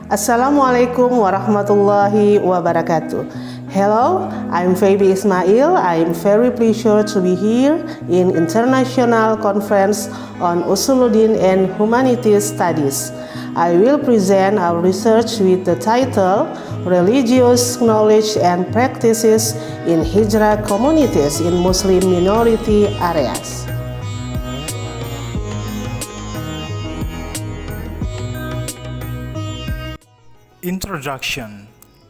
Assalamualaikum warahmatullahi wabarakatuh. Hello, I'm Fabi Ismail. I'm very pleased to be here in International Conference on Usuluddin and Humanities Studies. I will present our research with the title Religious Knowledge and Practices in Hijrah Communities in Muslim Minority Areas. Introduction.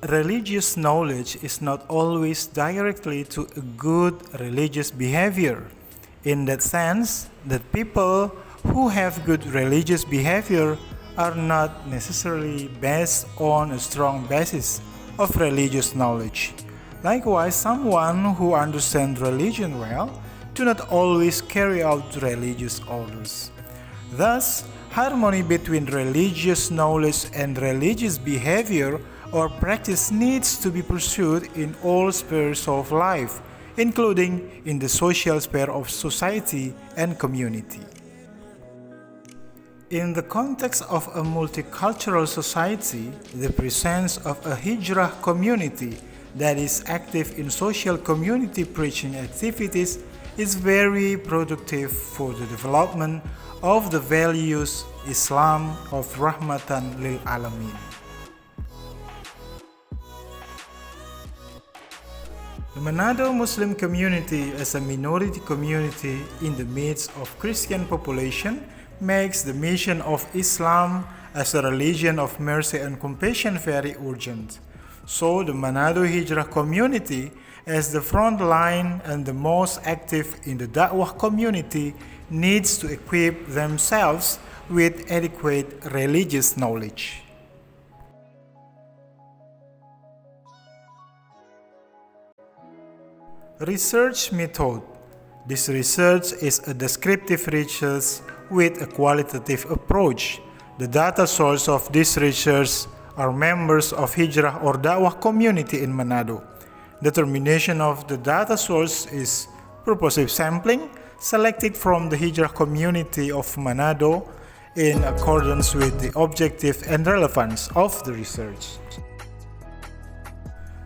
Religious knowledge is not always directly to a good religious behavior. In that sense, that people who have good religious behavior are not necessarily based on a strong basis of religious knowledge. Likewise, someone who understands religion well do not always carry out religious orders. Thus, harmony between religious knowledge and religious behavior or practice needs to be pursued in all spheres of life, including in the social sphere of society and community. In the context of a multicultural society, the presence of a Hijrah community that is active in social community preaching activities is very productive for the development of the values Islam of Rahmatan lil Alamin. The Manado Muslim community as a minority community in the midst of Christian population makes the mission of Islam as a religion of mercy and compassion very urgent. So the Manado Hijrah community as the front line and the most active in the Da'wah community needs to equip themselves with adequate religious knowledge. Research method. This research is a descriptive research with a qualitative approach. The data source of this research are members of Hijrah or Da'wah community in Manado. Determination of the data source is purposive sampling selected from the Hijrah community of Manado in accordance with the objective and relevance of the research.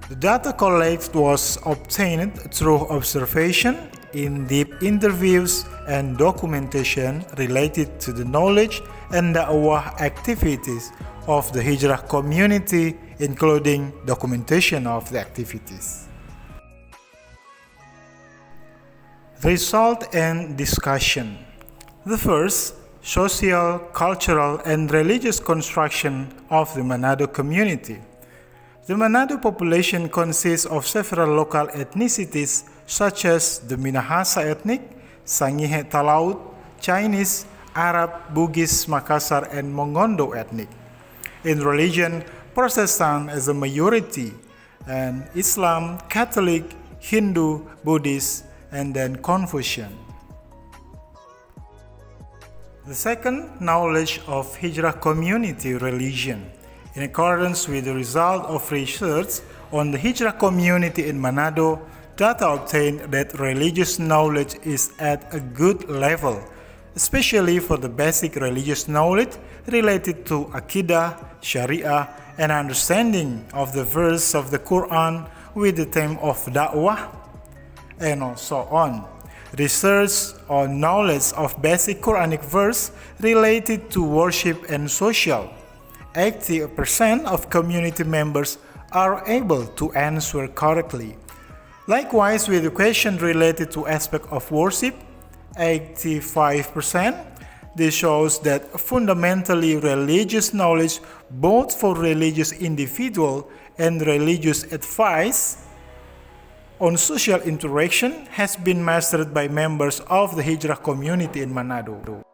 The data collected was obtained through observation, in-depth interviews, and documentation related to the knowledge and da'wah activities of the Hijrah community, including documentation of the activities. Result and discussion. The first, social, cultural, and religious construction of the Manado community. The Manado population consists of several local ethnicities such as the Minahasa ethnic, Sangihe Talaut, Chinese, Arab, Bugis, Makassar, and Mongondo ethnic. In religion, Protestant is a majority, and Islam, Catholic, Hindu, Buddhist, and then Confucian. The second, knowledge of Hijrah community religion. In accordance with the result of research on the Hijrah community in Manado, data obtained that religious knowledge is at a good level, especially for the basic religious knowledge related to Aqidah, Sharia, and understanding of the verse of the Quran with the theme of Da'wah, and so on. Research on knowledge of basic Quranic verse related to worship and social. 80% of community members are able to answer correctly. Likewise, with the question related to aspect of worship, 85%, this shows that fundamentally religious knowledge both for religious individual and religious advice on social interaction has been mastered by members of the Hijrah community in Manado.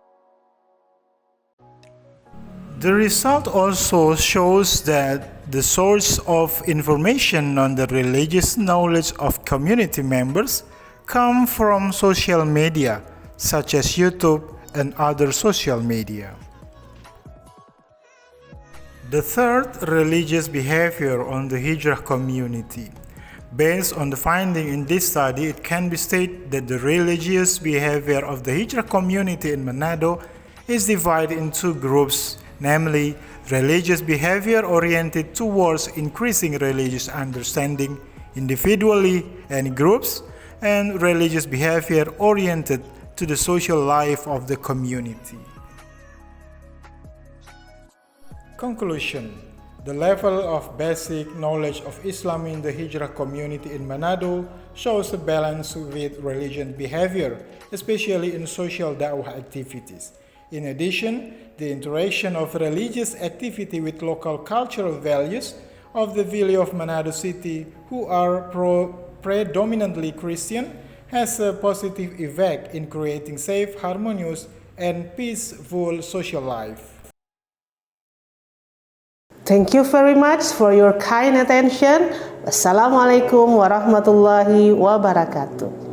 The result also shows that the source of information on the religious knowledge of community members come from social media such as YouTube and other social media. The third, religious behavior on the Hijrah community. Based on the finding in this study, it can be stated that the religious behavior of the Hijrah community in Manado is divided in two groups namely religious behavior oriented towards increasing religious understanding individually and groups, and religious behavior oriented to the social life of the community. Conclusion. The level of basic knowledge of Islam in the Hijrah community in Manado shows a balance with religious behavior, especially in social da'wah activities. In addition, the interaction of religious activity with local cultural values of the village of Manado City, who are predominantly Christian, has a positive effect in creating safe, harmonious, and peaceful social life. Thank you very much for your kind attention. Wassalamualaikum warahmatullahi wabarakatuh.